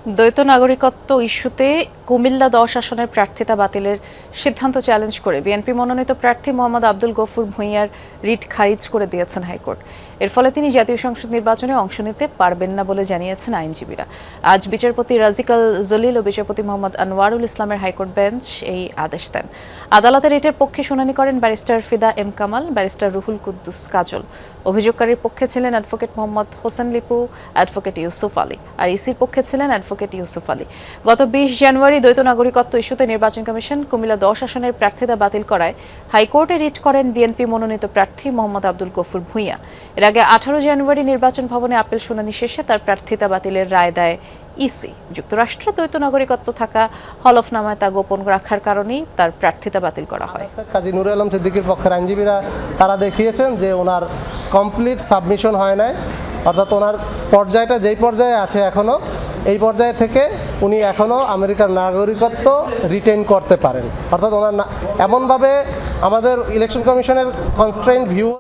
দ্বৈত নাগরিকত্ব ইস্যুতে কুমিল্লা ১০ আসনের প্রার্থিতা বাতিলের সিদ্ধান্ত চ্যালেঞ্জ করে বিএনপি মনোনীত প্রার্থী মোহাম্মদ আব্দুল গফুর ভূঁইয়ার রিট খারিজ করে দিয়েছেন হাইকোর্ট। এর ফলে তিনি জাতীয় সংসদ নির্বাচনে অংশ নিতে পারবেন না বলে জানিয়েছেন আইনজীবীরা। আজ বিচারপতি রাজিকাল জলিল ও বিচারপতি মোহাম্মদ আনোয়ারুল ইসলামের হাইকোর্ট বেঞ্চ এই আদেশ দেন। আদালতে রিটের পক্ষে শুনানি করেন ব্যারিস্টার ফিদা এম কামাল, ব্যারিস্টার রুহুল কুদ্দুস কাজল। অভিযোগকারীর পক্ষে ছিলেন অ্যাডভোকেট মোহাম্মদ হোসেন লিপু, অ্যাডভোকেট ইউসুফ আলী, আর ইসির পক্ষে ছিলেন অ্যাডভোকেট ইউসুফ আলী। গত ২০ জানুয়ারি দ্বৈত নাগরিকত্ব ইস্যুতে নির্বাচন কমিশন কুমিল্লা ১০ আসনের প্রার্থিতা বাতিল করায় হাইকোর্টে রিট করেন বিএনপি মনোনীত প্রার্থী মোহাম্মদ আব্দুল গফুর ভূঁইয়া। এর আগে ১৮ জানুয়ারি নির্বাচন ভবনে আপিল শুনানি শেষে তার প্রার্থিতা বাতিলের রায় দেয় ইসি। যুক্তরাষ্ট্রে দ্বৈত নাগরিকত্ব থাকা হলফনামায় তা গোপন রাখার কারণেই তার প্রার্থিতা বাতিল করা হয়। কাজী নুরুল আলম সিদ্দিকীর পক্ষের আইনজীবীরা তারা দেখিয়েছেন যে ওনার কমপ্লিট সাবমিশন হয় নাই, অর্থাৎ ওনার পর্যায়টা যেই পর্যায়ে আছে এখনও, এই পর্যায়ে থেকে উনি এখনও আমেরিকার নাগরিকত্ব রিটেইন করতে পারেন। অর্থাৎ ওনার এমনভাবে আমাদের ইলেকশন কমিশনের কনস্ট্রেইনড ভিউ